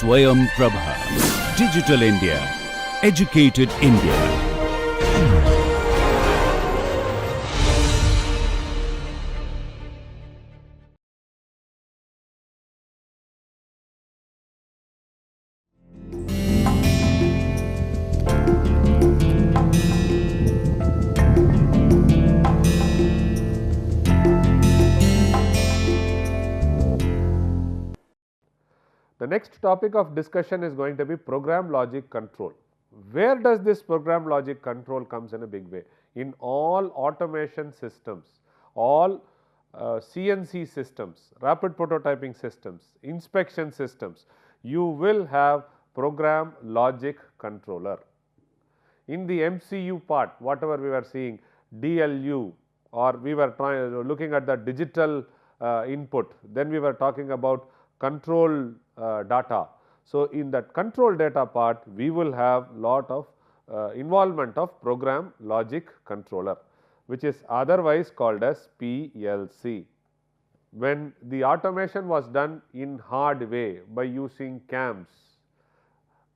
Swayam Prabha. Digital India. Educated India. The next topic of discussion is going to be program logic control. Where does this program logic control comes in a big way? In all automation systems, all CNC systems, rapid prototyping systems, inspection systems, you will have program logic controller. In the MCU part, whatever we were seeing, DLU, or we were looking at the digital input, then we were talking about control data. So, in that control data part, we will have lot of involvement of program logic controller, which is otherwise called as PLC. When the automation was done in hard way by using CAMs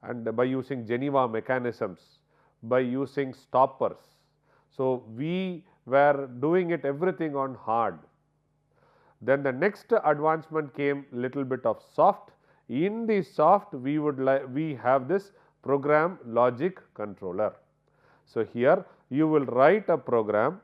and by using Geneva mechanisms, by using stoppers. So, we were doing it everything on hard. Then the next advancement came little bit of soft. In the soft, we have this program logic controller. So, here you will write a program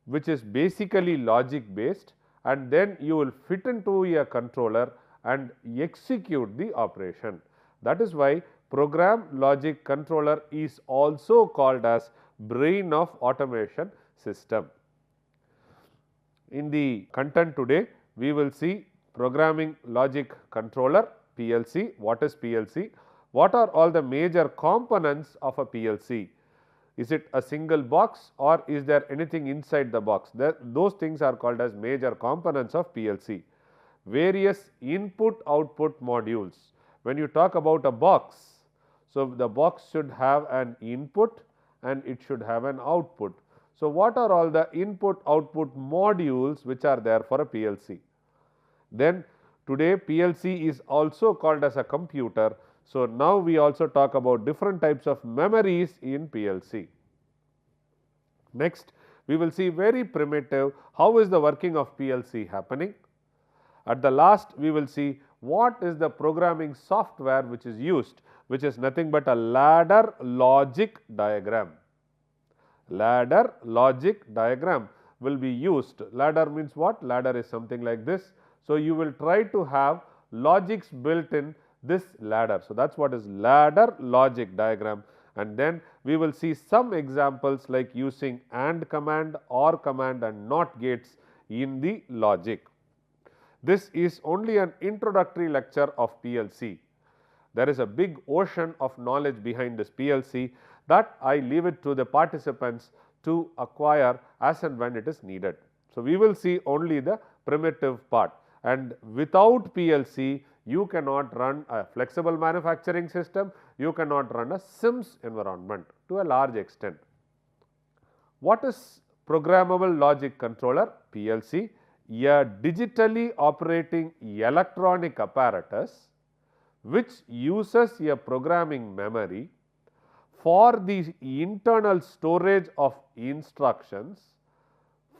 which is basically logic based, and then you will fit into a controller and execute the operation. That is why program logic controller is also called as brain of automation system. In the content today, we will see programming logic controller, PLC. What is PLC? What are all the major components of a PLC? Is it a single box or is there anything inside the box? Those things are called as major components of PLC. Various input output modules. When you talk about a box, so the box should have an input and it should have an output. So, what are all the input output modules which are there for a PLC? Then today PLC is also called as a computer. So, now we also talk about different types of memories in PLC. Next, we will see very primitive how is the working of PLC happening. At the last, we will see what is the programming software which is used, which is nothing but a ladder logic diagram. Ladder logic diagram will be used. Ladder means what? Ladder is something like this. So, you will try to have logics built in this ladder. So, that is what is ladder logic diagram, and then we will see some examples like using AND command, OR command and NOT gates in the logic. This is only an introductory lecture of PLC. There is a big ocean of knowledge behind this PLC that I leave it to the participants to acquire as and when it is needed. So, we will see only the primitive part, and without PLC you cannot run a flexible manufacturing system, you cannot run a SIMS environment to a large extent. What is programmable logic controller? PLC, a digitally operating electronic apparatus which uses a programming memory for the internal storage of instructions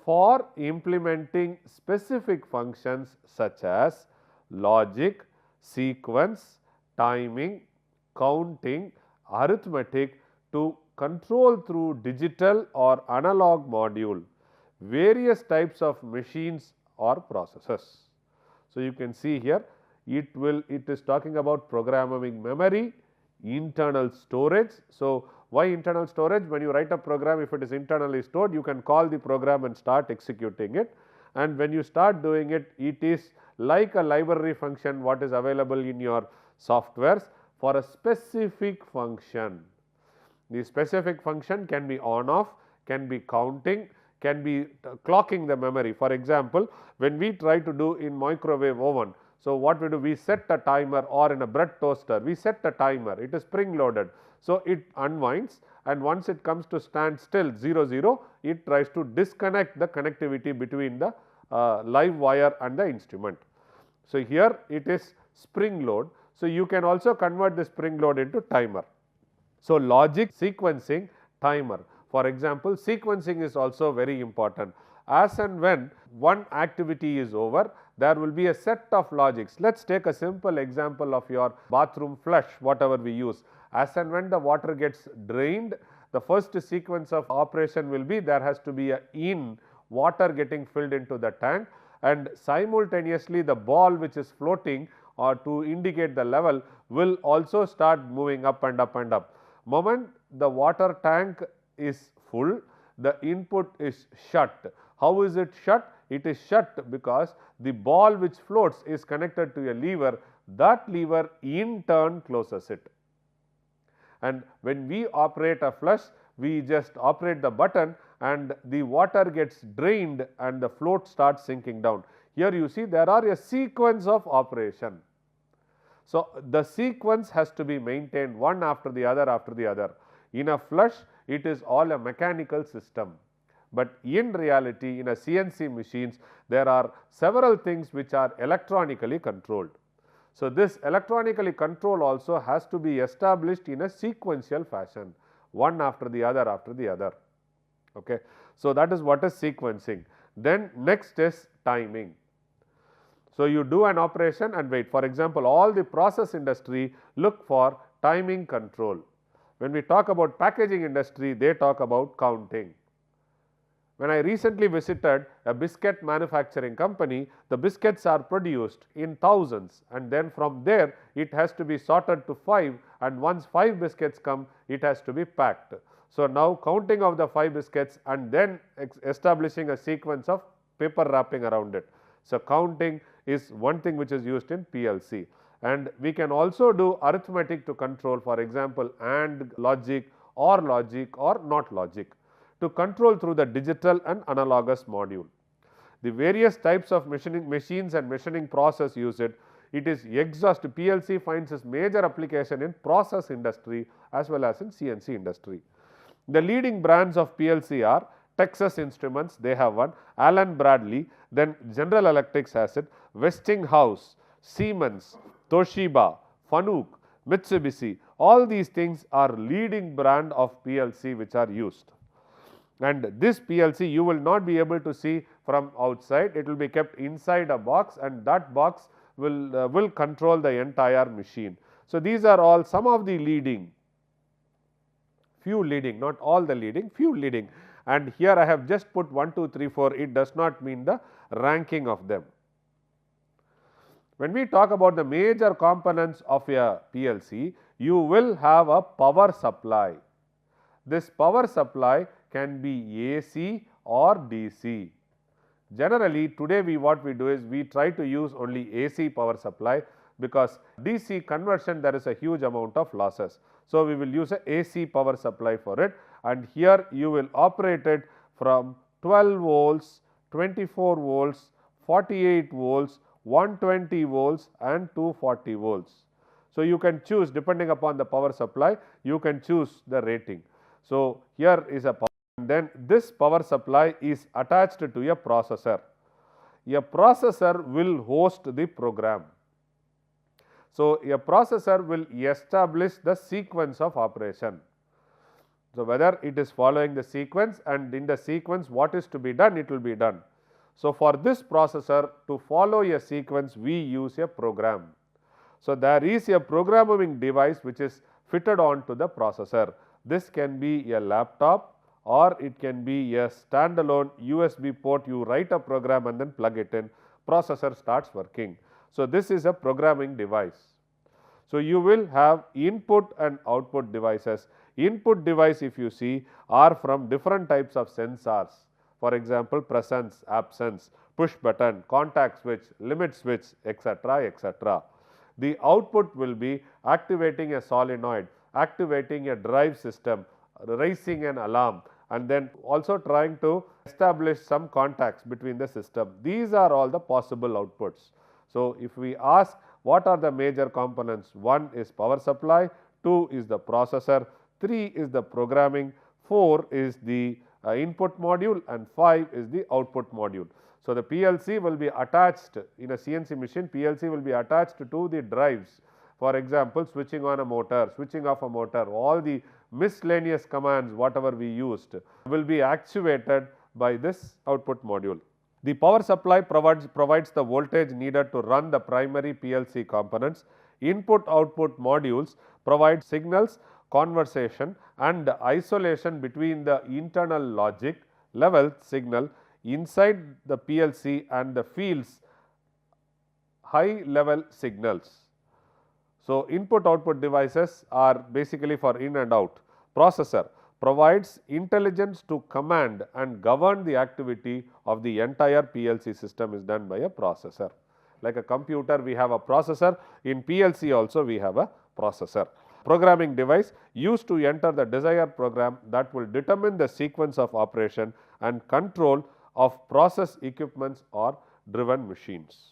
for implementing specific functions such as logic, sequence, timing, counting, arithmetic to control through digital or analog module various types of machines or processes. So, you can see here it is talking about programming memory, internal storage. So, why internal storage? When you write a program, if it is internally stored, you can call the program and start executing it, and when you start doing it, it is like a library function what is available in your softwares for a specific function. The specific function can be on off, can be counting, can be clocking the memory. For example, when we try to do in microwave oven, so what we do, we set a timer, or in a bread toaster we set a timer, it is spring loaded. So, it unwinds, and once it comes to stand still 0 0, it tries to disconnect the connectivity between the live wire and the instrument. So, here it is spring load. So, you can also convert the spring load into timer. So, logic, sequencing, timer. For example, sequencing is also very important. As and when one activity is over, there will be a set of logics. Let us take a simple example of your bathroom flush, whatever we use. As and when the water gets drained, the first sequence of operation will be there has to be a in water getting filled into the tank, and simultaneously the ball which is floating or to indicate the level will also start moving up and up and up. Moment the water tank is full, the input is shut. How is it shut? It is shut because the ball which floats is connected to a lever. That lever in turn closes it. And when we operate a flush, we just operate the button and the water gets drained and the float starts sinking down. Here you see there are a sequence of operation. So, the sequence has to be maintained one after the other after the other. In a flush, it is all a mechanical system, but in reality in a CNC machines there are several things which are electronically controlled. So, this electronically control also has to be established in a sequential fashion, one after the other after the other. Okay. So, that is what is sequencing. Then next is timing. So, you do an operation and wait. For example, all the process industry look for timing control. When we talk about packaging industry, they talk about counting. When I recently visited a biscuit manufacturing company, the biscuits are produced in thousands and then from there it has to be sorted to 5, and once 5 biscuits come, it has to be packed. So, now counting of the 5 biscuits and then establishing a sequence of paper wrapping around it. So, counting is one thing which is used in PLC, and we can also do arithmetic to control, for example, AND logic or not logic, to control through the digital and analogous module. The various types of machines and machining process use it. It is exhaust. PLC finds its major application in process industry as well as in CNC industry. The leading brands of PLC are Texas Instruments, they have one, Allen Bradley, then General Electric has it, Westinghouse, Siemens, Toshiba, Fanuc, Mitsubishi. All these things are leading brand of PLC which are used. And this PLC you will not be able to see from outside, it will be kept inside a box, and that box will control the entire machine. So, these are all some of the leading, few leading, not all the leading, few leading, and here I have just put 1, 2, 3, 4, it does not mean the ranking of them. When we talk about the major components of a PLC, you will have a power supply. This power supply can be AC or DC. Generally, today what we do is we try to use only AC power supply, because DC conversion there is a huge amount of losses. So, we will use a AC power supply for it, and here you will operate it from 12 volts, 24 volts, 48 volts, 120 volts and 240 volts. So, you can choose depending upon the power supply, you can choose the rating. So, here is a power, and then this power supply is attached to a processor. A processor will host the program. So, a processor will establish the sequence of operation. So, whether it is following the sequence, and in the sequence what is to be done, it will be done. So, for this processor to follow a sequence, we use a program. So, there is a programming device which is fitted on to the processor. This can be a laptop or it can be a standalone USB port. You write a program and then plug it in, processor starts working. So, this is a programming device. So, you will have input and output devices. Input device, if you see, are from different types of sensors. For example, presence, absence, push button, contact switch, limit switch, etc., etc. The output will be activating a solenoid, activating a drive system, raising an alarm, and then also trying to establish some contacts between the system. These are all the possible outputs. So, if we ask what are the major components, 1 is power supply, 2 is the processor, 3 is the programming, 4 is the input module, and 5 is the output module. So, the PLC will be attached in a CNC machine, PLC will be attached to the drives. For example, switching on a motor, switching off a motor, all the miscellaneous commands whatever we used will be actuated by this output module. The power supply provides the voltage needed to run the primary PLC components. Input-output modules provide signals, conversation and isolation between the internal logic level signal inside the PLC and the field's high level signals. So, input-output devices are basically for in and out. Processor provides intelligence to command and govern the activity of the entire PLC system is done by a processor. Like a computer, we have a processor. In PLC also we have a processor. Programming device used to enter the desired program that will determine the sequence of operation and control of process equipments or driven machines.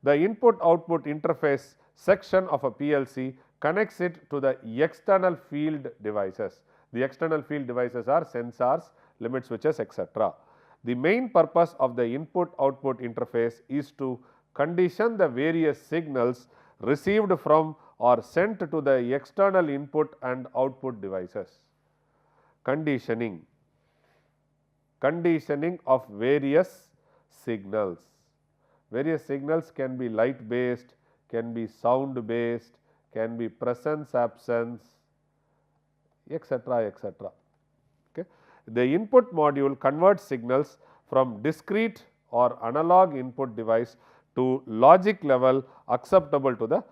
The input-output interface section of a PLC connects it to the external field devices. The external field devices are sensors, limit switches, etc. The main purpose of the input-output interface is to condition the various signals received from or sent to the external input and output devices. Conditioning of various signals. Various signals can be light based, can be sound based, can be presence absence, etc., etc. Okay. The input module converts signals from discrete or analog input device to logic level acceptable to the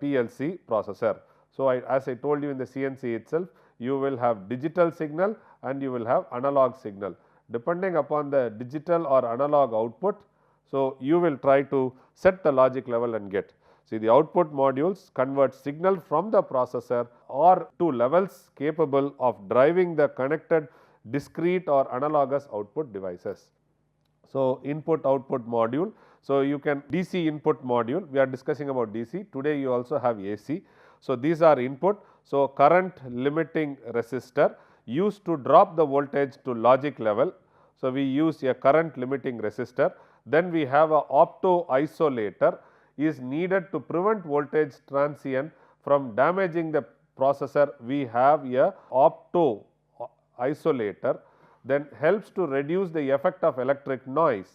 PLC processor. So, as I told you in the CNC itself, you will have digital signal and you will have analog signal. Depending upon the digital or analog output, so you will try to set the logic level and get. See, the output modules convert signal from the processor or to levels capable of driving the connected discrete or analogous output devices. So, input output module. So, you can DC input module, we are discussing about DC, today you also have AC. So, these are input. So, current limiting resistor used to drop the voltage to logic level. So, we use a current limiting resistor. Then we have a opto isolator is needed to prevent voltage transient from damaging the processor. We have a opto isolator, then helps to reduce the effect of electric noise.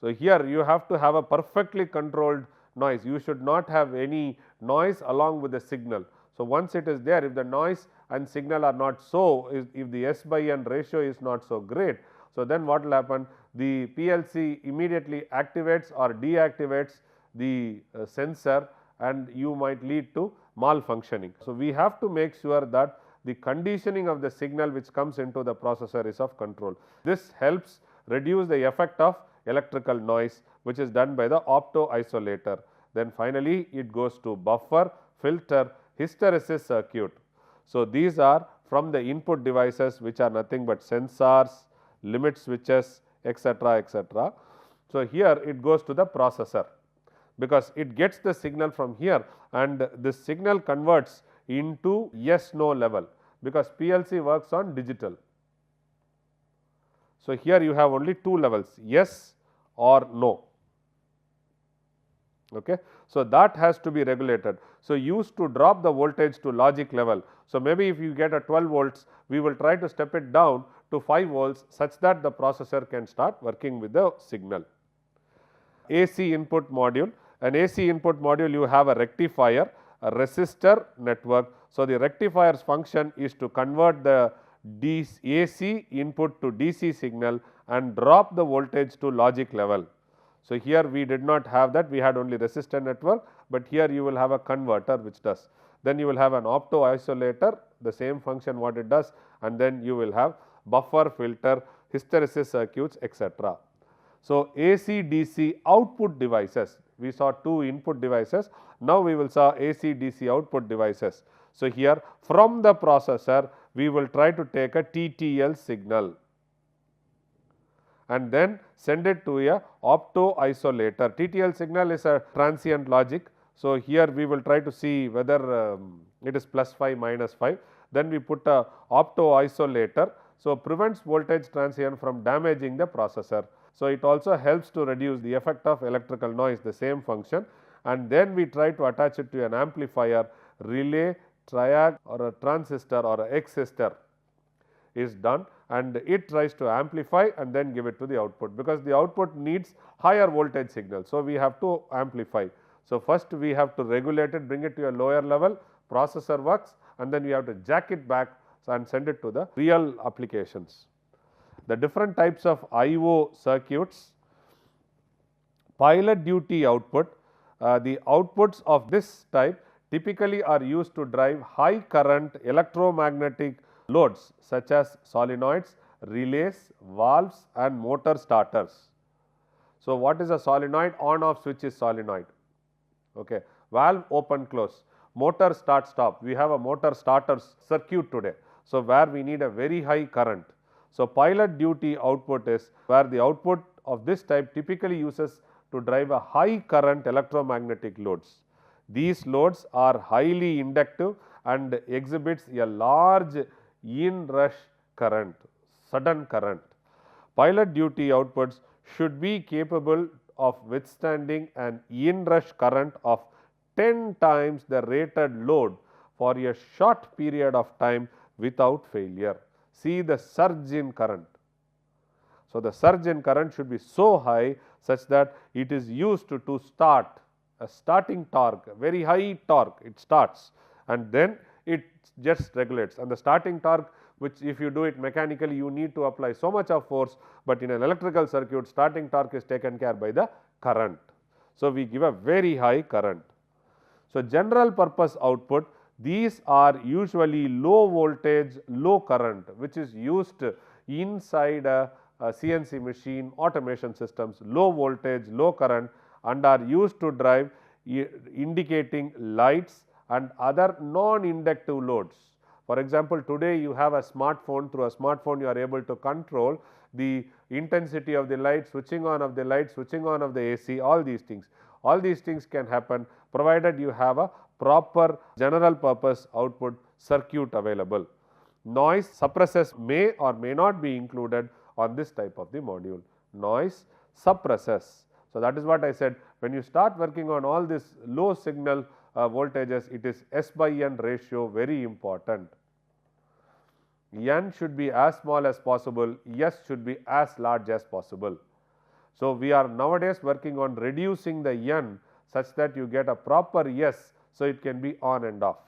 So, here you have to have a perfectly controlled noise, you should not have any noise along with the signal. So, once it is there, if the noise and signal are not so, if the S by N ratio is not so great, so then what will happen? The PLC immediately activates or deactivates the sensor and you might lead to malfunctioning. So, we have to make sure that the conditioning of the signal which comes into the processor is of control. This helps reduce the effect of electrical noise which is done by the opto isolator. Then finally, it goes to buffer, filter, hysteresis circuit. So, these are from the input devices which are nothing but sensors, limit switches, etc., etc. So, here it goes to the processor because it gets the signal from here and this signal converts into yes no level because PLC works on digital. So, here you have only two levels, yes or no. Okay. So, that has to be regulated. So, used to drop the voltage to logic level. So, maybe if you get a 12 volts, we will try to step it down to 5 volts such that the processor can start working with the signal. AC input module. An AC input module, you have a rectifier, a resistor network. So, the rectifier's function is to convert the AC input to DC signal and drop the voltage to logic level. So, here we did not have that, we had only resistor network, but here you will have a converter which does. Then you will have an opto isolator, the same function what it does, and then you will have buffer, filter, hysteresis circuits, etc. So, AC DC output devices, we saw two input devices, now we will saw AC DC output devices. So, here from the processor we will try to take a TTL signal and then send it to a opto isolator. TTL signal is a transient logic. So, here we will try to see whether it is plus 5 minus 5, then we put a opto isolator. So, prevents voltage transient from damaging the processor. So, it also helps to reduce the effect of electrical noise, the same function, and then we try to attach it to an amplifier, relay, triac or a transistor or a existor is done, and it tries to amplify and then give it to the output, because the output needs higher voltage signal. So, we have to amplify. So, first we have to regulate it, bring it to a lower level, processor works, and then we have to jack it back and send it to the real applications. The different types of I/O circuits, pilot duty output, the outputs of this type typically are used to drive high current electromagnetic loads such as solenoids, relays, valves and motor starters. So, what is a solenoid? On off switch is solenoid. Okay. Valve open close, motor start stop, we have a motor starter circuit today. So, where we need a very high current. So, pilot duty output is where the output of this type typically uses to drive a high current electromagnetic loads. These loads are highly inductive and exhibits a large inrush current, sudden current. Pilot duty outputs should be capable of withstanding an inrush current of 10 times the rated load for a short period of time without failure. See the surge in current. So, the surge in current should be so high such that it is used to start a starting torque, very high torque, it starts and then it just regulates, and the starting torque, which if you do it mechanically you need to apply so much of force, but in an electrical circuit starting torque is taken care by the current. So, we give a very high current. So, general purpose output, these are usually low voltage, low current, which is used inside a CNC machine, automation systems, low voltage, low current, and are used to drive indicating lights and other non-inductive loads. For example, today you have a smartphone, through a smartphone you are able to control the intensity of the light, switching on of the light, switching on of the AC, all these things. All these things can happen provided you have a proper general purpose output circuit available. Noise suppressors may or may not be included on this type of the module. Noise suppressors. So, that is what I said, when you start working on all this low signal voltages, it is S/N ratio very important. N should be as small as possible, S should be as large as possible. So, we are nowadays working on reducing the N such that you get a proper S, so it can be on and off.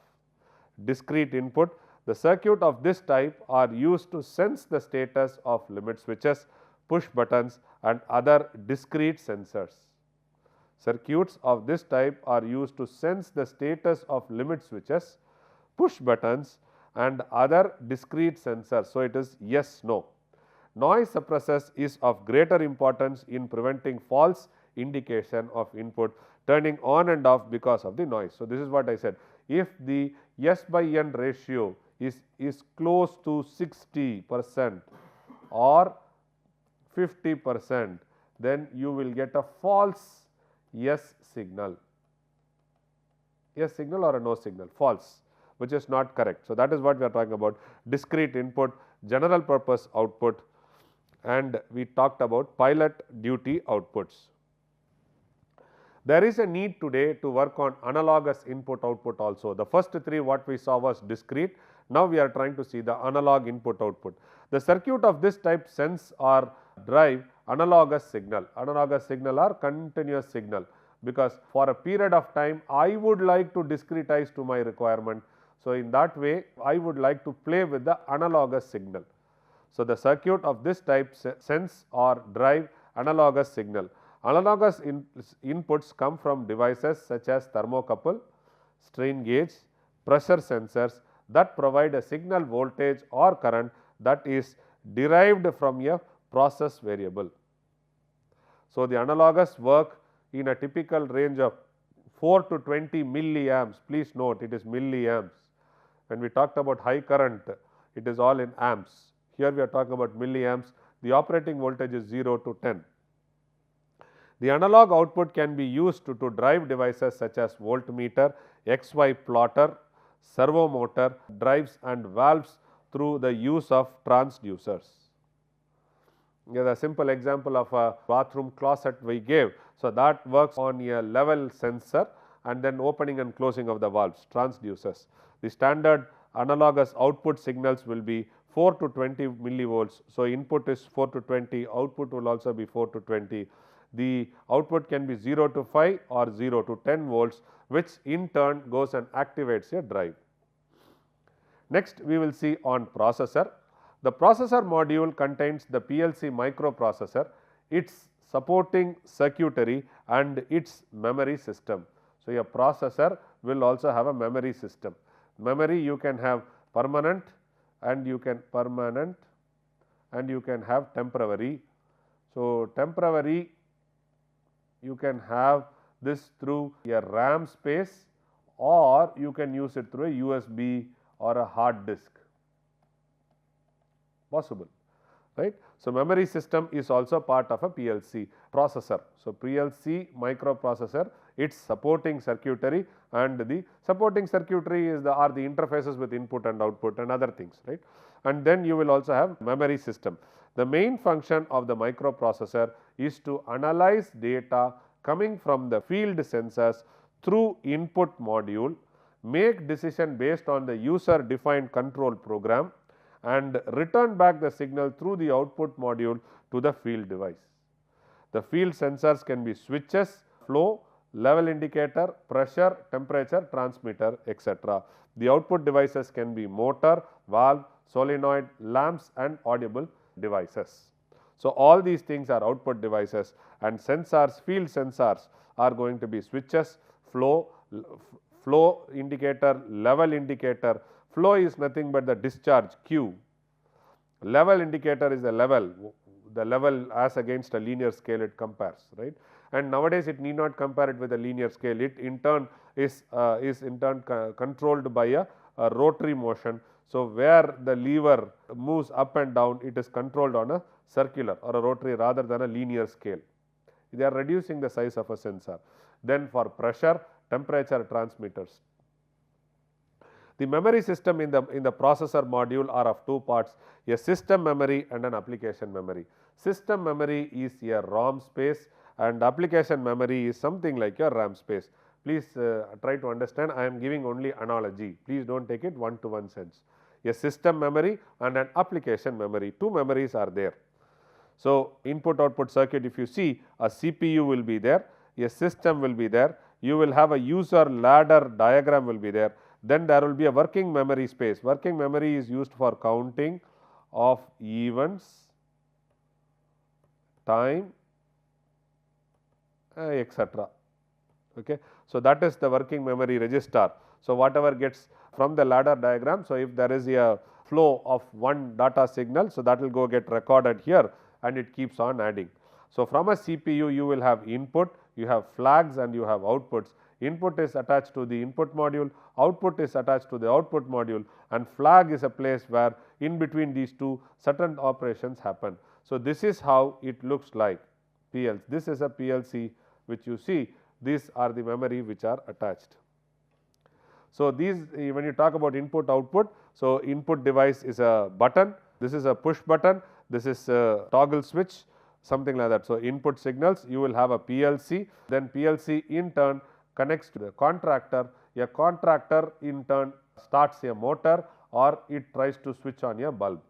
Discrete input, the circuit of this type are used to sense the status of limit switches, push buttons and other discrete sensors. Circuits of this type are used to sense the status of limit switches, push buttons and other discrete sensors. So, it is yes, no. Noise suppressors is of greater importance in preventing false indication of input turning on and off because of the noise. So, this is what I said, if the S/N ratio is close to 60% or 50%, then you will get a false yes signal, yes signal or a no signal, false, which is not correct. So, that is what we are talking about, discrete input, general purpose output, and we talked about pilot duty outputs. There is a need today to work on analogous input output also. The first three what we saw was discrete, now we are trying to see the analog input output. The circuit of this type sense or drive analogous signal or continuous signal, because for a period of time I would like to discretize to my requirement. So, in that way I would like to play with the analogous signal. So, the circuit of this type sense or drive analogous signal. Analogous inputs come from devices such as thermocouple, strain gauge, pressure sensors that provide a signal voltage or current that is derived from a process variable. So, the analogous work in a typical range of 4 to 20 milliamps, please note it is milliamps. When we talked about high current, it is all in amps. Here we are talking about milliamps, the operating voltage is 0 to 10. The analog output can be used to drive devices such as voltmeter, XY plotter, servo motor, drives and valves through the use of transducers. Here is a simple example of a bathroom closet we gave. So, that works on a level sensor and then opening and closing of the valves, transducers. The standard analogous output signals will be 4 to 20 millivolts. So, input is 4 to 20, output will also be 4 to 20. The output can be 0 to 5 or 0 to 10 volts, which in turn goes and activates a drive. Next, we will see on processor. The processor module contains the PLC microprocessor, its supporting circuitry and its memory system. So, a processor will also have a memory system. Memory you can have permanent and you can have temporary. So, temporary you can have this through a RAM space or you can use it through a USB or a hard disk, possible, right. So, memory system is also part of a PLC processor. So, PLC microprocessor, its supporting circuitry, and the supporting circuitry is are the interfaces with input and output and other things, right. And then you will also have memory system. The main function of the microprocessor is to analyze data coming from the field sensors through input module, make decision based on the user defined control program and return back the signal through the output module to the field device. The field sensors can be switches, flow, level indicator, pressure, temperature, transmitter, etc. The output devices can be motor, valve, solenoid, lamps and audible devices. So, all these things are output devices and sensors, field sensors are going to be switches, flow indicator, level indicator. Flow is nothing but the discharge Q. Level indicator is the level as against a linear scale it compares, right. And nowadays it need not compare it with a linear scale, it in turn is controlled by a rotary motion. So, where the lever moves up and down, it is controlled on a circular or a rotary rather than a linear scale. They are reducing the size of a sensor. Then for pressure, temperature transmitters. The memory system in the processor module are of two parts, a system memory and an application memory. System memory is a ROM space and application memory is something like a RAM space. Please try to understand, I am giving only analogy, please do not take it one to one sense. A system memory and an application memory, two memories are there. So, input output circuit, if you see, a CPU will be there, a system will be there, you will have a user ladder diagram will be there, then there will be a working memory space. Working memory is used for counting of events, time, etc. Okay. So, that is the working memory register. So, whatever gets from the ladder diagram. So, if there is a flow of one data signal, so that will go get recorded here and it keeps on adding. So, from a CPU you will have input, you have flags and you have outputs. Input is attached to the input module, output is attached to the output module and flag is a place where in between these two certain operations happen. So, this is how it looks like PLC. This is a PLC which you see, these are the memory which are attached. So, these when you talk about input output, so input device is a button, this is a push button, this is a toggle switch, something like that. So, input signals you will have a PLC, then PLC in turn connects to the contractor, a contractor in turn starts a motor or it tries to switch on a bulb.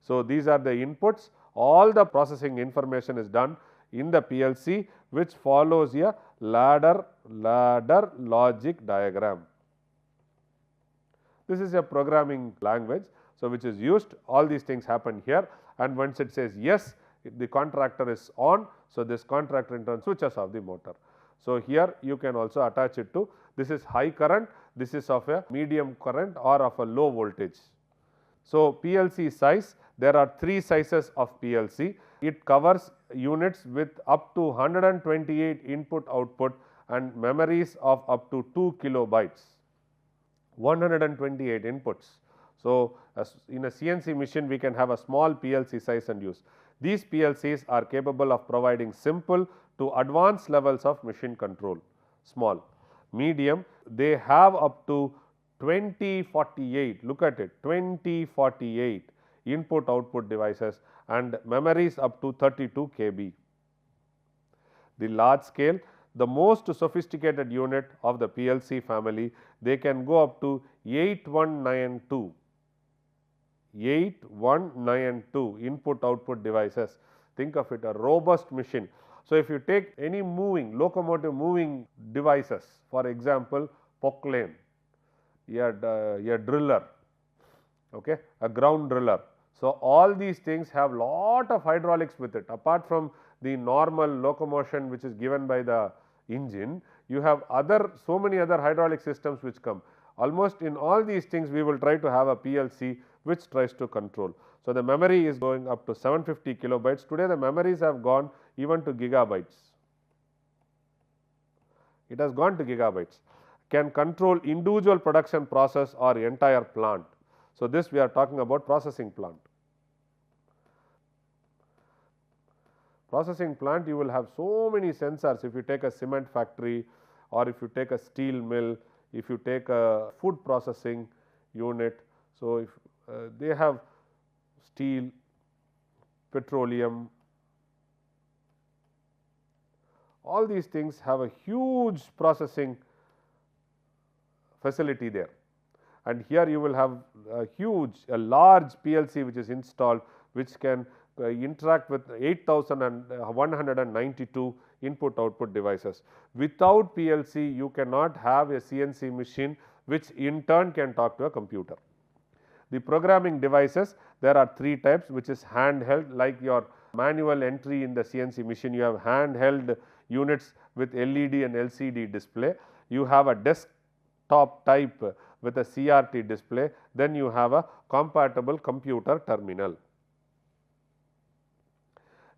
So, these are the inputs, all the processing information is done in the PLC which follows a ladder logic diagram. This is a programming language, so which is used, all these things happen here and once it says yes, the contractor is on. So, this contractor in turn switches off the motor. So, here you can also attach it to, this is high current, this is of a medium current or of a low voltage. So, PLC size, there are three sizes of PLC. It covers units with up to 128 input output and memories of up to 2 kilobytes, 128 inputs. So, in a CNC machine we can have a small PLC size and use. These PLCs are capable of providing simple to advanced levels of machine control, small, medium, they have up to 2048, look at it, 2048 input output devices and memories up to 32 KB. The large scale, the most sophisticated unit of the PLC family, they can go up to 8192. 8192 input output devices. Think of it, a robust machine. So, if you take any moving locomotive moving devices, for example, poclane, a driller, okay, a ground driller. So, all these things have lot of hydraulics with it. Apart from the normal locomotion which is given by the engine, you have so many other hydraulic systems which come. Almost in all these things we will try to have a PLC which tries to control. So, the memory is going up to 750 kilobytes. Today the memories have gone even to gigabytes. It has gone to gigabytes. Can control individual production process or entire plant. So, this we are talking about processing plant. Processing plant, you will have so many sensors. If you take a cement factory, or if you take a steel mill, if you take a food processing unit. So, if they have steel, petroleum, all these things have a huge processing facility there. And here you will have a large PLC which is installed, which can interact with 8192 input output devices. Without PLC, you cannot have a CNC machine which in turn can talk to a computer. The programming devices, there are three types, which is handheld, like your manual entry in the CNC machine. You have handheld units with LED and LCD display. You have a desktop type with a CRT display. Then you have a compatible computer terminal.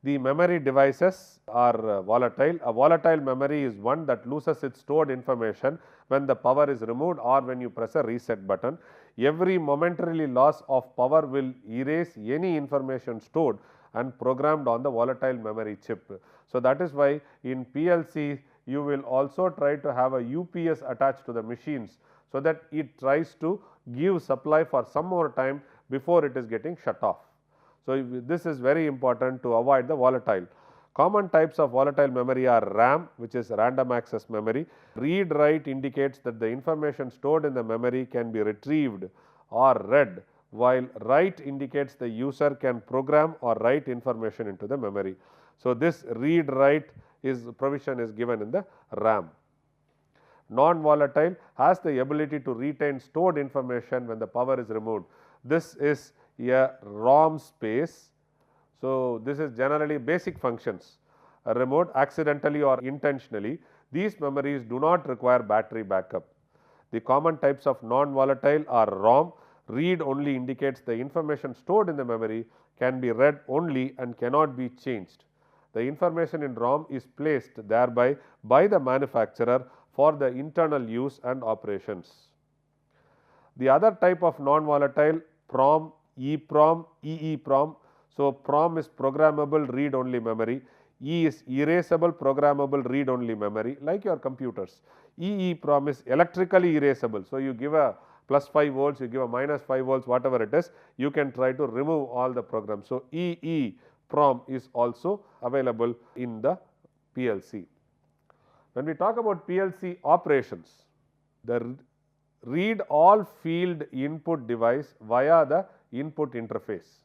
The memory devices are volatile. A volatile memory is one that loses its stored information when the power is removed or when you press a reset button. Every momentarily loss of power will erase any information stored and programmed on the volatile memory chip. So, that is why in PLC you will also try to have a UPS attached to the machines, so that it tries to give supply for some more time before it is getting shut off. So, this is very important to avoid the volatile. Common types of volatile memory are RAM, which is random access memory. Read write indicates that the information stored in the memory can be retrieved or read, while write indicates the user can program or write information into the memory. So, this read write provision is given in the RAM. Non-volatile has the ability to retain stored information when the power is removed. This is a ROM space. So, this is generally basic functions, removed accidentally or intentionally. These memories do not require battery backup. The common types of non-volatile are ROM. Read only indicates the information stored in the memory can be read only and cannot be changed. The information in ROM is placed thereby by the manufacturer for the internal use and operations. The other type of non-volatile, PROM, EPROM, EEPROM. So, PROM is programmable read only memory, E is erasable programmable read only memory, like your computers. EEPROM is electrically erasable. So, you give a plus 5 volts, you give a minus 5 volts, whatever it is, you can try to remove all the programs. So, EEPROM is also available in the PLC. When we talk about PLC operations, the read all field input device via the input interface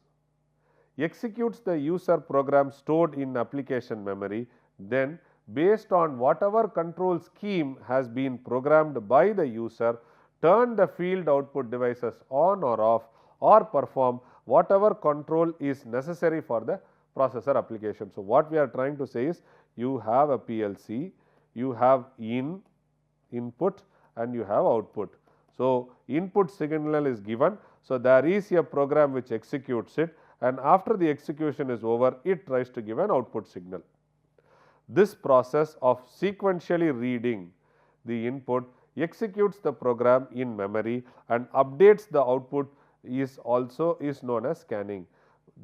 executes the user program stored in application memory, then based on whatever control scheme has been programmed by the user, turn the field output devices on or off or perform whatever control is necessary for the processor application. So, what we are trying to say is, you have a PLC, you have input and you have output. So, input signal is given. So, there is a program which executes it, and after the execution is over, it tries to give an output signal. This process of sequentially reading the input executes the program in memory and updates the output is known as scanning.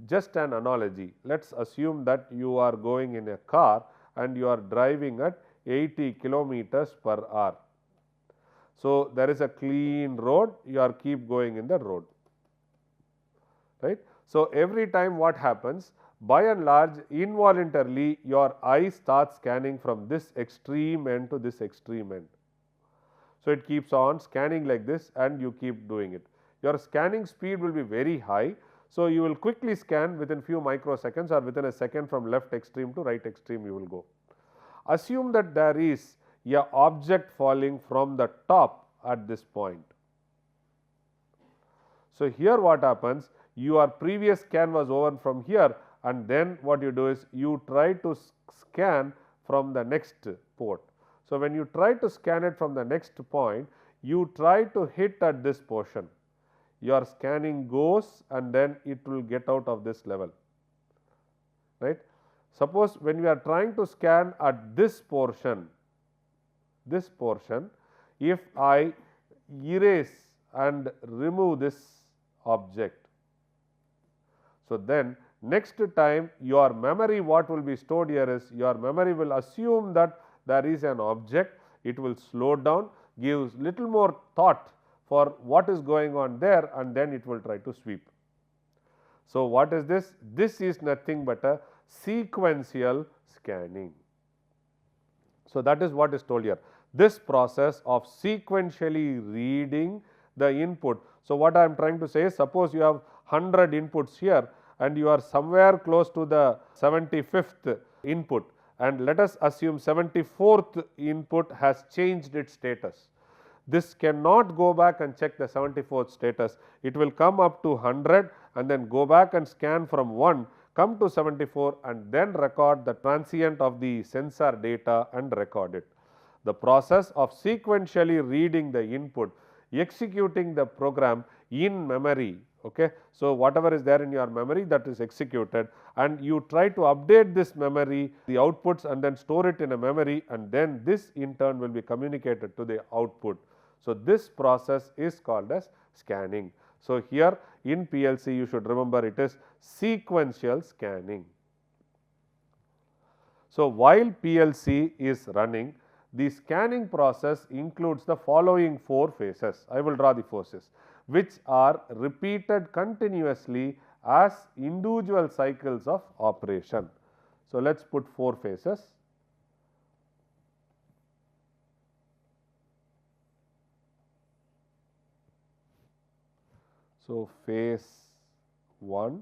Just an analogy, let us assume that you are going in a car and you are driving at 80 kilometers per hour. So, there is a clean road, you are keep going in the road, right. So, every time what happens, by and large involuntarily your eye starts scanning from this extreme end to this extreme end. So, it keeps on scanning like this and you keep doing it. Your scanning speed will be very high. So, you will quickly scan within few microseconds or within a second from left extreme to right extreme you will go. Assume that there is a object falling from the top at this point. So, here what happens, your previous scan was over from here, and then what you do is you try to scan from the next port. So, when you try to scan it from the next point, you try to hit at this portion. Your scanning goes and then it will get out of this level, right. Suppose when we are trying to scan at this portion, if I erase and remove this object, so then next time your memory, what will be stored here is your memory will assume that there is an object, it will slow down, gives little more thought for what is going on there, and then it will try to sweep. So, what is this? This is nothing but a sequential scanning. So, that is what is told here. This process of sequentially reading the input. So, what I am trying to say is, suppose you have 100 inputs here and you are somewhere close to the 75th input, and let us assume 74th input has changed its status. This cannot go back and check the 74th status. It will come up to 100 and then go back and scan from 1, come to 74 and then record the transient of the sensor data and record it. The process of sequentially reading the input, executing the program in memory. Okay. So, whatever is there in your memory, that is executed, and you try to update this memory, the outputs, and then store it in a memory, and then this in turn will be communicated to the output. So, this process is called as scanning. So, here in PLC you should remember it is sequential scanning. So, while PLC is running, the scanning process includes the following 4 phases. I will draw the phases, which are repeated continuously as individual cycles of operation. So, let us put 4 phases. So, phase 1,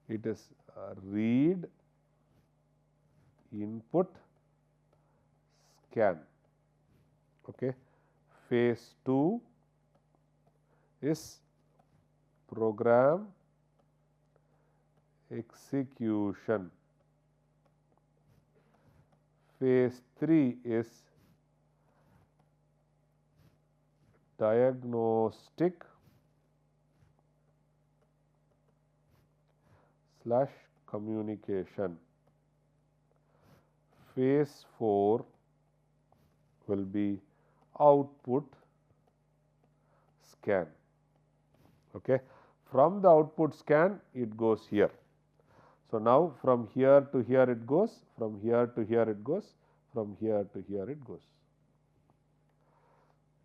it is read, input, scan. Okay. Phase 2 is program execution. Phase 3 is diagnostic / communication. Phase 4 will be output scan. Okay. From the output scan, it goes here. So, now from here to here it goes, from here to here it goes, from here to here it goes.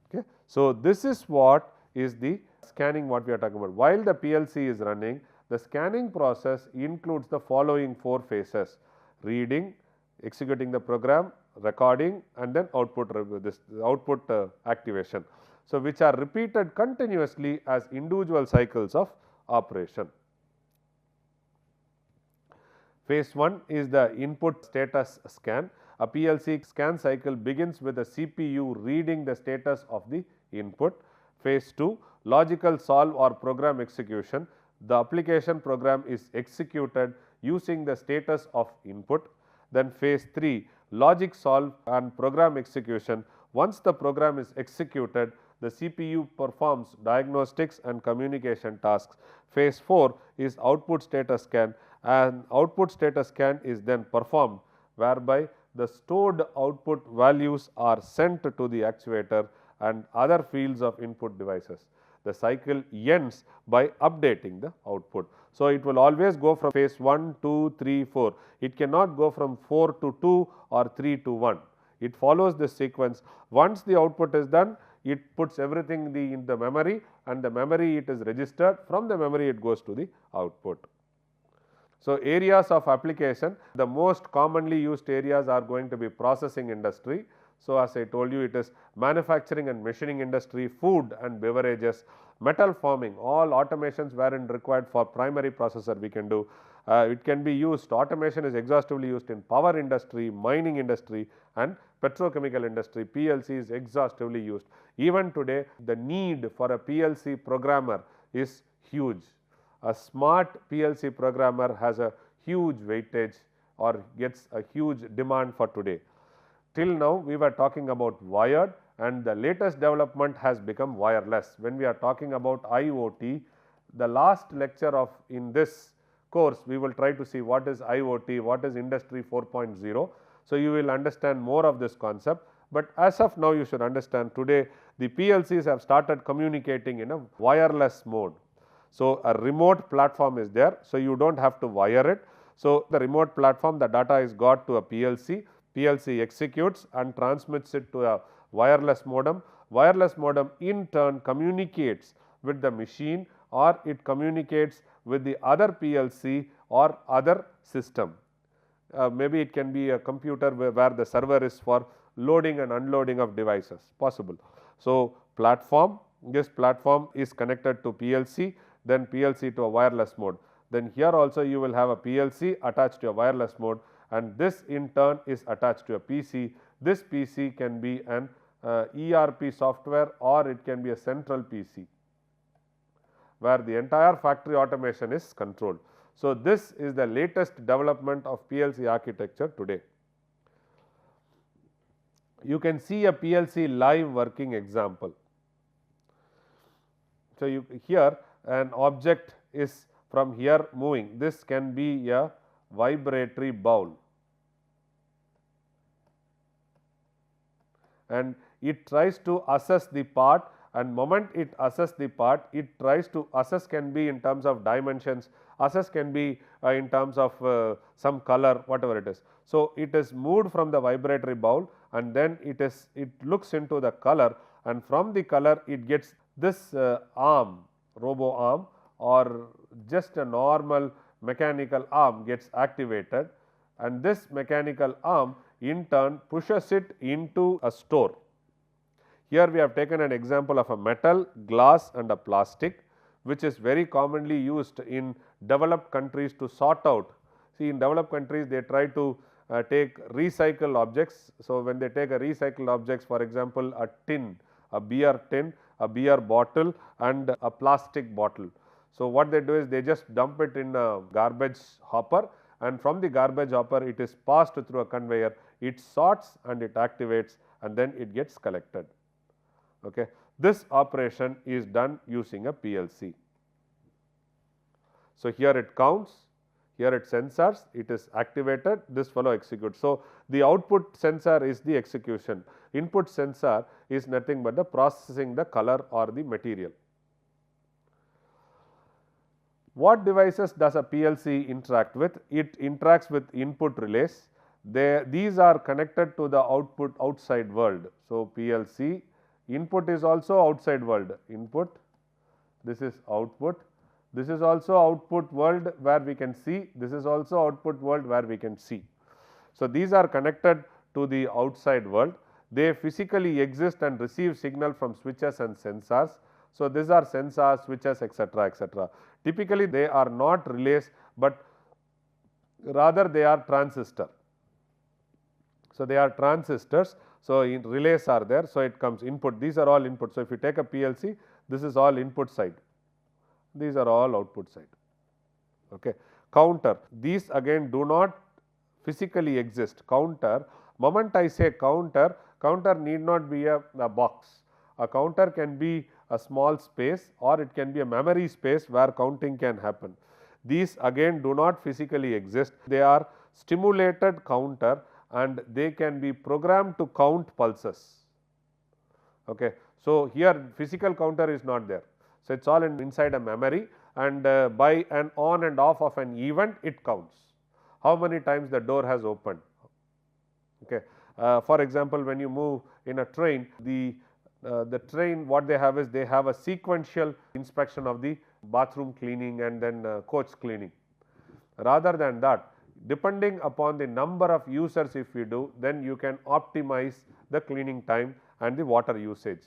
Okay. So, this is what is the scanning what we are talking about. While the PLC is running, the scanning process includes the following 4 phases: reading, executing the program, recording, and then output activation. So, which are repeated continuously as individual cycles of operation. Phase 1 is the input status scan. A PLC scan cycle begins with the CPU reading the status of the input. Phase 2, logical solve or program execution. The application program is executed using the status of input. Then phase 3, logic solve and program execution. Once the program is executed, the CPU performs diagnostics and communication tasks. Phase 4 is output status scan, and output status scan is then performed, whereby the stored output values are sent to the actuator and other fields of input devices. The cycle ends by updating the output. So, it will always go from phase 1, 2, 3, 4. It cannot go from 4 to 2 or 3 to 1. It follows this sequence. Once the output is done, it puts everything in the memory, and the memory it is registered. From the memory it goes to the output. So, areas of application, the most commonly used areas are going to be processing industry. So, as I told you, it is manufacturing and machining industry, food and beverages, metal forming, all automations wherein required for primary processor we can do. It can be used, automation is exhaustively used in power industry, mining industry and petrochemical industry. PLC is exhaustively used. Even today, the need for a PLC programmer is huge. A smart PLC programmer has a huge weightage or gets a huge demand for today. Till now we were talking about wired, and the latest development has become wireless. When we are talking about IoT, the last lecture of in this course we will try to see what is IoT, what is industry 4.0. So, you will understand more of this concept, but as of now you should understand today the PLCs have started communicating in a wireless mode. So, a remote platform is there. So, you do not have to wire it. So, the remote platform, the data is got to a PLC, PLC executes and transmits it to a wireless modem. Wireless modem in turn communicates with the machine, or it communicates with the other PLC or other system. Maybe it can be a computer where the server is for loading and unloading of devices possible. So, platform, this platform is connected to PLC, then PLC to a wireless mode. Then here also you will have a PLC attached to a wireless mode, and this in turn is attached to a PC. This PC can be an ERP software, or it can be a central PC where the entire factory automation is controlled. So, this is the latest development of PLC architecture today. You can see a PLC live working example. So, here an object is from here moving. This can be a vibratory bowl, and it tries to assess the part, and moment it assess the part, it tries to assess, can be in terms of dimensions, assess can be in terms of some color, whatever it is. So, it is moved from the vibratory bowl, and then it looks into the color, and from the color it gets this arm, robo arm, or just a normal mechanical arm gets activated, and this mechanical arm in turn pushes it into a store. Here we have taken an example of a metal, glass and a plastic, which is very commonly used in developed countries to sort out. See, in developed countries they try to take recycled objects. So, when they take a recycled objects, for example, a tin, a beer tin, a beer bottle and a plastic bottle. So, what they do is they just dump it in a garbage hopper, and from the garbage hopper it is passed through a conveyor, it sorts and it activates, and then it gets collected. Okay. This operation is done using a PLC. So, here it counts, here it sensors, it is activated, this fellow executes. So, the output sensor is the execution, input sensor is nothing but the processing the color or the material. What devices does a PLC interact with? It interacts with input relays. These are connected to the output outside world. So, PLC input is also outside world, input, this is output, this is also output world where we can see, this is also output world where we can see. So, these are connected to the outside world, they physically exist and receive signal from switches and sensors. So, these are sensors, switches, etc., etc. Typically they are not relays, but rather they are transistor. So, they are transistors. So, relays are there. So, it comes input, these are all input. So, if you take a PLC, this is all input side, these are all output side. Okay. Counter, these again do not physically exist. Counter, moment I say counter, counter need not be a box. A counter can be a small space, or it can be a memory space where counting can happen. These again do not physically exist, they are stimulated counter, and they can be programmed to count pulses. Okay. So, here physical counter is not there. So, it is all inside a memory, and by an on and off of an event it counts how many times the door has opened. Okay. For example, when you move in a train, the train, what they have is they have a sequential inspection of the bathroom cleaning and then coach cleaning. Rather than that, depending upon the number of users if you do, then you can optimize the cleaning time and the water usage.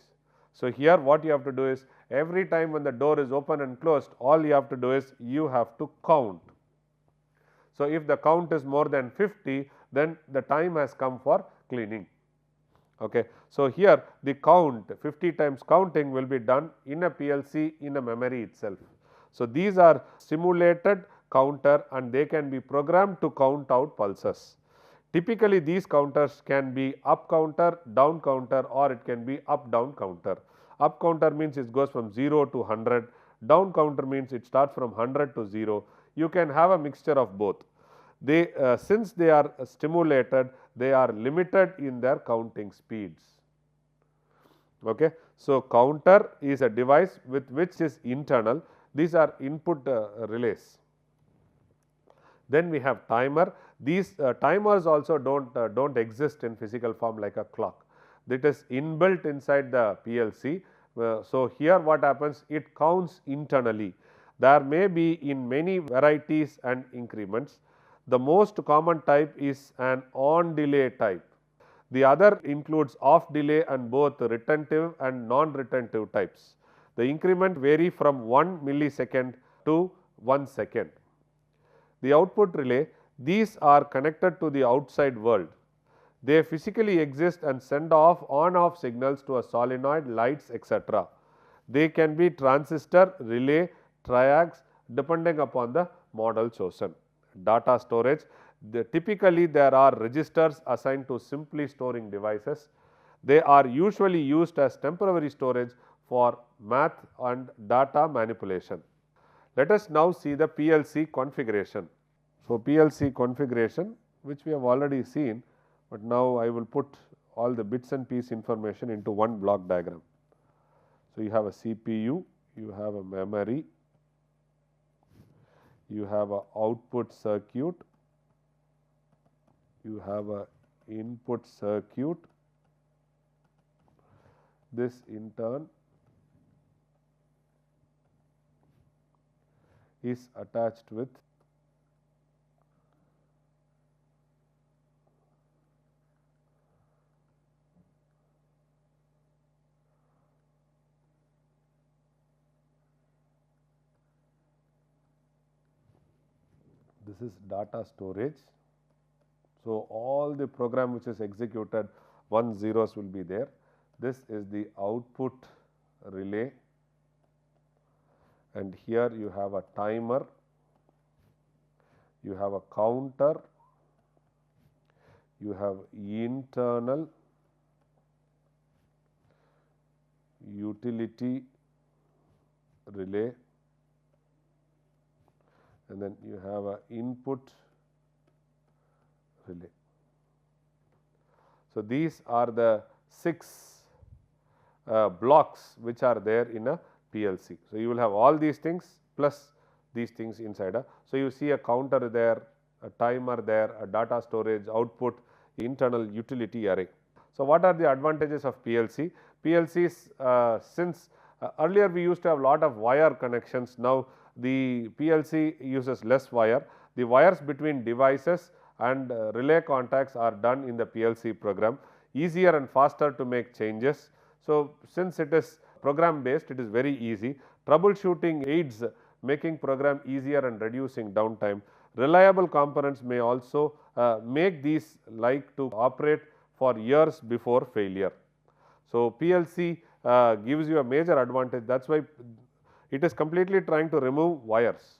So, here what you have to do is every time when the door is open and closed, all you have to do is you have to count. So, if the count is more than 50, then the time has come for cleaning. Okay. So, here the count 50 times counting will be done in a PLC in a memory itself. So, these are simulated counter and they can be programmed to count out pulses. Typically, these counters can be up counter, down counter, or it can be up down counter. Up counter means it goes from 0 to 100, down counter means it starts from 100 to 0. You can have a mixture of both. They since they are stimulated, they are limited in their counting speeds. Okay. So, counter is a device with which is internal. These are input relays. Then we have timer. These timers also don't exist in physical form like a clock. That is inbuilt inside the PLC. So, here what happens? It counts internally. There may be in many varieties and increments. The most common type is an on delay type. The other includes off delay and both retentive and non-retentive types. The increment vary from 1 millisecond to 1 second. The output relay, these are connected to the outside world. They physically exist and send off on-off signals to a solenoid, lights, etc. They can be transistor, relay, triacs depending upon the model chosen. Data storage, typically there are registers assigned to simply storing devices. They are usually used as temporary storage for math and data manipulation. Let us now see the PLC configuration. So, PLC configuration, which we have already seen, but now I will put all the bits and piece information into one block diagram. So, you have a CPU, you have a memory, you have a output circuit, you have a input circuit. This in turn is attached with this is data storage. So, all the program which is executed, 1 zeros will be there. This is the output relay, and here you have a timer, you have a counter, you have internal utility relay, and then you have a input relay. So, these are the 6 blocks which are there in a PLC. So, you will have all these things plus these things inside. So, you see a counter there, a timer there, a data storage, output, internal utility array. So, what are the advantages of PLC? PLCs, since earlier we used to have lot of wire connections, now the PLC uses less wire. The wires between devices and relay contacts are done in the PLC program, easier and faster to make changes. So, since it is program based, it is very easy. Troubleshooting aids making program easier and reducing downtime. Reliable components may also make these like to operate for years before failure. So, PLC gives you a major advantage, that is why it is completely trying to remove wires.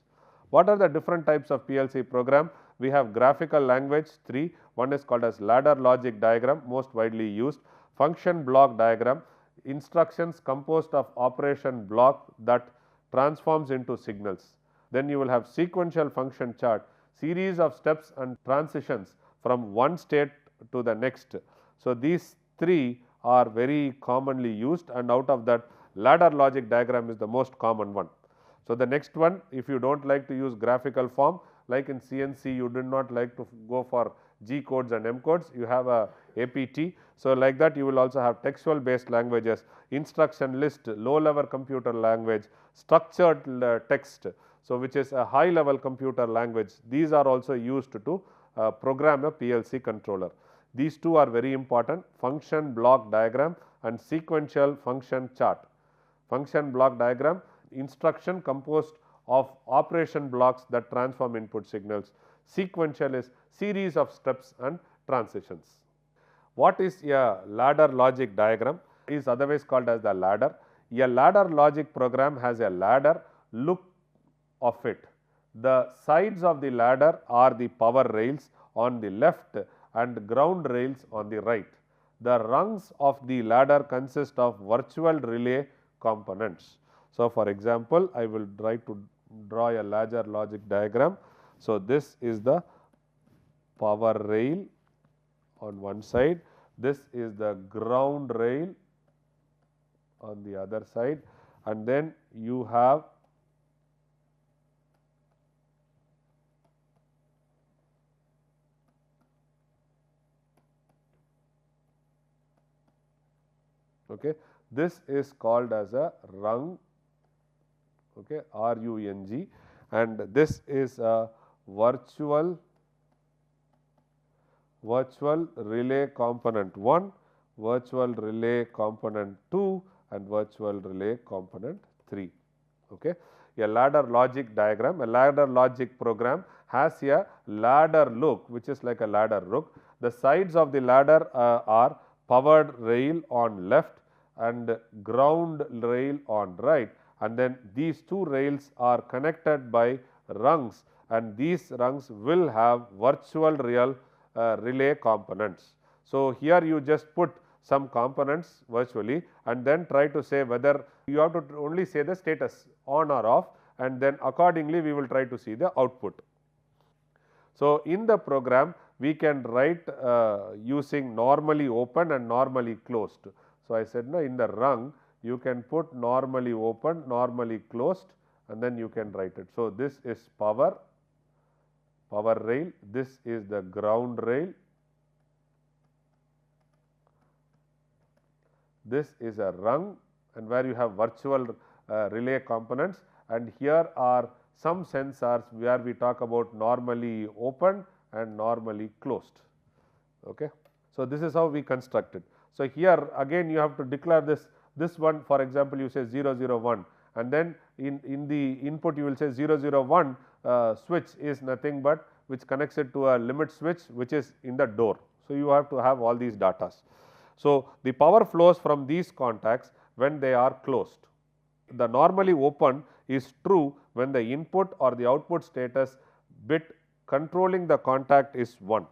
What are the different types of PLC program? We have graphical language 3, one is called as ladder logic diagram, most widely used, function block diagram, instructions composed of operation block that transforms into signals. Then you will have sequential function chart, series of steps and transitions from one state to the next. So, these 3 are very commonly used, and out of that ladder logic diagram is the most common one. So, the next one, if you do not like to use graphical form, like in CNC you do not like to go for G codes and M codes, you have a APT. So, like that you will also have textual based languages, instruction list, low level computer language, structured text. So, which is a high level computer language. These are also used to program a PLC controller. These two are very important: function block diagram and sequential function chart. Function block diagram, instruction composed of operation blocks that transform input signals. Sequential is series of steps and transitions. What is a ladder logic diagram? Is otherwise called as the ladder. A ladder logic program has a ladder look of it. The sides of the ladder are the power rails on the left and ground rails on the right. The rungs of the ladder consist of virtual relay components. So, for example, I will try to draw a ladder logic diagram. So, this is the power rail on one side, this is the ground rail on the other side, and then you have this is called as a rung, RUNG, and this is a virtual relay component 1, virtual relay component 2 and virtual relay component 3. A ladder logic diagram, a ladder logic program has a ladder look which is like a ladder look. The sides of the ladder are powered rail on left and ground rail on right, and then these two rails are connected by rungs, and these rungs will have virtual relay components. So, here you just put some components virtually and then try to say whether you have to only say the status on or off, and then accordingly we will try to see the output. So, in the program we can write using normally open and normally closed. So, I said no, in the rung you can put normally open, normally closed, and then you can write it. So, this is power rail, this is the ground rail, this is a rung, and where you have virtual relay components, and here are some sensors where we talk about normally open and normally closed. So, this is how we construct it. So, here again you have to declare this one, for example, you say 001, and then in the input you will say 001 switch is nothing but which connects it to a limit switch which is in the door. So, you have to have all these datas. So, the power flows from these contacts when they are closed. The normally open is true when the input or the output status bit controlling the contact is 1.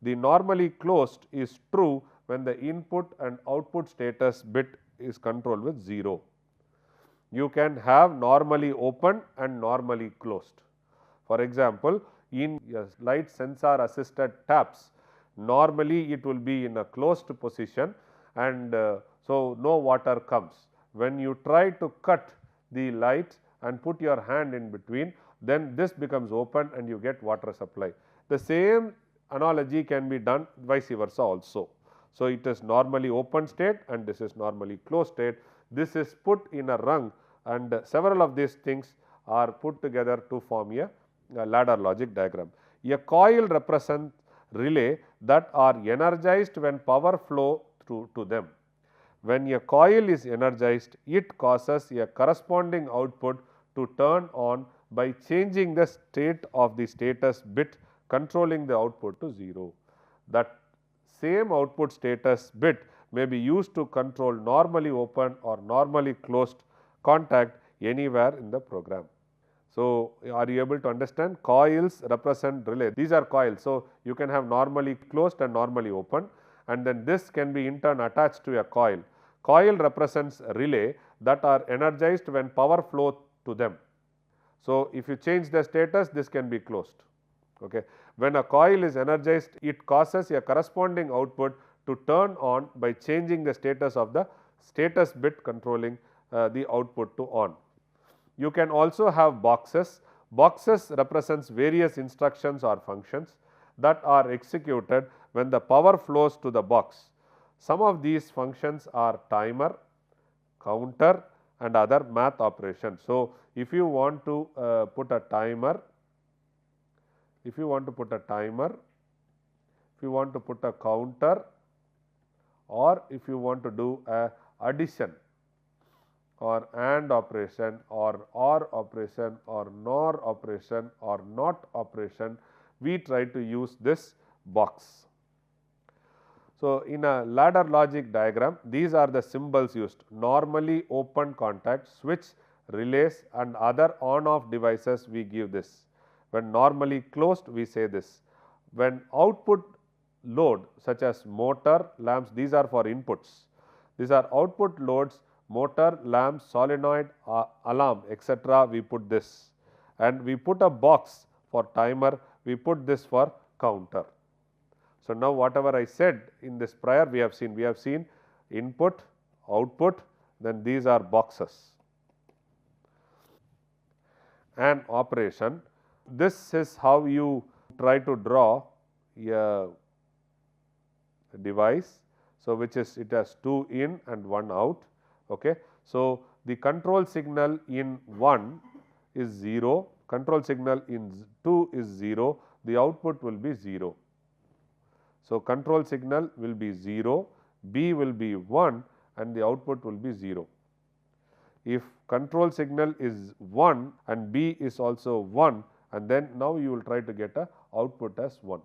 The normally closed is true when the input and output status bit is controlled with 0. You can have normally open and normally closed. For example, in light sensor assisted taps, normally it will be in a closed position, and so no water comes. When you try to cut the light and put your hand in between, then this becomes open and you get water supply. The same analogy can be done vice versa also. So, it is normally open state and this is normally closed state. This is put in a rung, and several of these things are put together to form a ladder logic diagram. A coil represents relay that are energized when power flow through to them. When a coil is energized, it causes a corresponding output to turn on by changing the state of the status bit controlling the output to 0. That same output status bit may be used to control normally open or normally closed contact anywhere in the program. So, are you able to understand? Coils represent relay, these are coils. So, you can have normally closed and normally open, and then this can be in turn attached to a coil. Coil represents relay that are energized when power flow to them. So, if you change the status, this can be closed. When a coil is energized, it causes a corresponding output to turn on by changing the status of the status bit controlling the output to on. You can also have boxes. Boxes represents various instructions or functions that are executed when the power flows to the box. Some of these functions are timer, counter and other math operations. So, if you want to put a timer, if you want to put a counter, or if you want to do a addition or AND operation or OR operation or NOR operation or NOT operation, we try to use this box. So, in a ladder logic diagram, these are the symbols used: normally open contact, switch, relays and other on off devices, we give this. When normally closed, we say this. When output load such as motor, lamps, these are for inputs. These are output loads: motor, lamp, solenoid, alarm, etc. We put this, and we put a box for timer, we put this for counter. So, now whatever I said in this prior, we have seen input, output, then these are boxes. An operation, this is how you try to draw a device. So, which is, it has 2 in and 1 out. Okay. So, the control signal in 1 is 0, control signal in 2 is 0, the output will be 0. So, control signal will be 0, B will be 1 and the output will be 0. If control signal is 1 and B is also 1, and then now you will try to get a output as 1.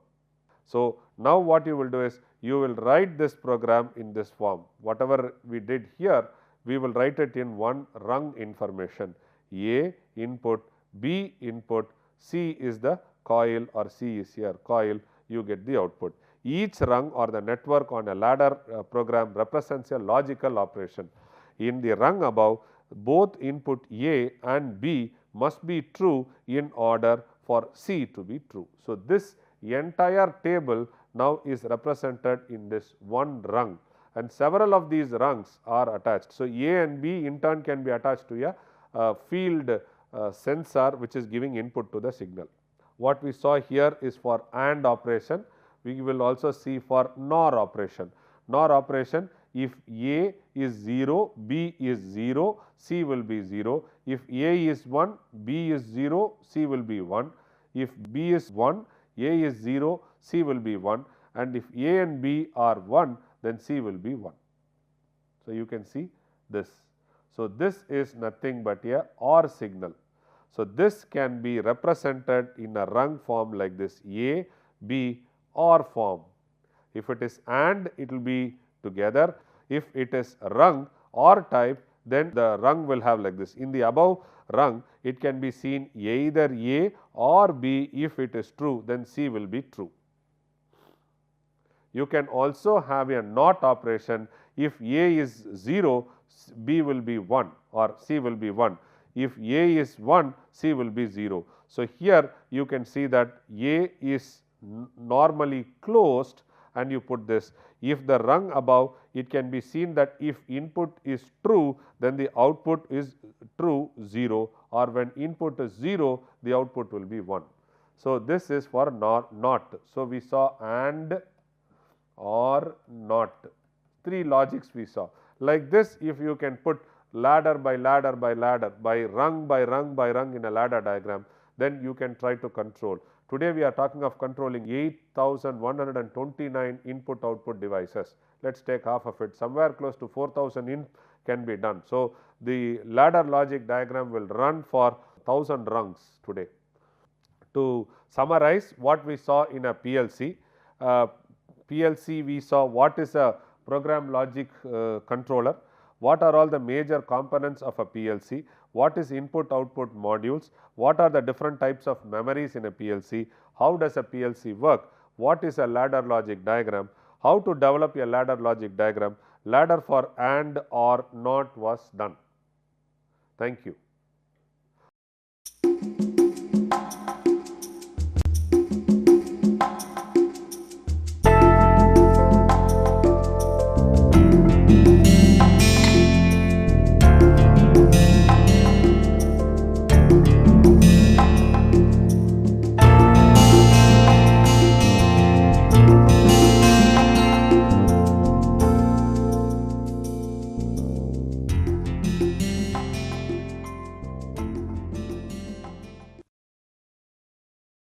So, now what you will do is, you will write this program in this form. Whatever we did here, we will write it in one rung information: A input, B input, C is the coil, or C is here coil, you get the output. Each rung or the network on a ladder program represents a logical operation. In the rung above, both input A and B must be true in order for C to be true. So, this entire table now is represented in this one rung, and several of these rungs are attached. So, A and B in turn can be attached to a field sensor which is giving input to the signal. What we saw here is for AND operation. We will also see for NOR operation. NOR operation, if A is 0, B is 0, C will be 0. If A is 1, B is 0, C will be 1. If B is 1, A is 0, C will be 1, and if A and B are 1, then C will be 1. So, you can see this. So, this is nothing but a OR signal. So, this can be represented in a rung form like this: A, B, OR form. If it is AND, it will be together. If it is rung OR type, then the rung will have like this. In the above rung, it can be seen either A or B. If it is true, then C will be true. You can also have a NOT operation. If A is 0, B will be 1 or C will be 1. If A is 1, C will be 0. So, here you can see that A is normally closed and you put this. If the rung above, it can be seen that if input is true, then the output is true 0, or when input is 0, the output will be 1. So, this is for NOT. So, we saw AND, OR, NOT, 3 logics we saw. Like this, if you can put ladder by ladder by ladder, by rung by rung by rung in a ladder diagram, then you can try to control. Today we are talking of controlling 8,129 input output devices. Let us take half of it, somewhere close to 4,000 in can be done. So, the ladder logic diagram will run for 1,000 rungs today. To summarize what we saw in a PLC, we saw what is a program logic controller, what are all the major components of a PLC, what is input output modules, what are the different types of memories in a PLC, how does a PLC work, what is a ladder logic diagram, how to develop a ladder logic diagram, ladder for AND or NOT was done. Thank you.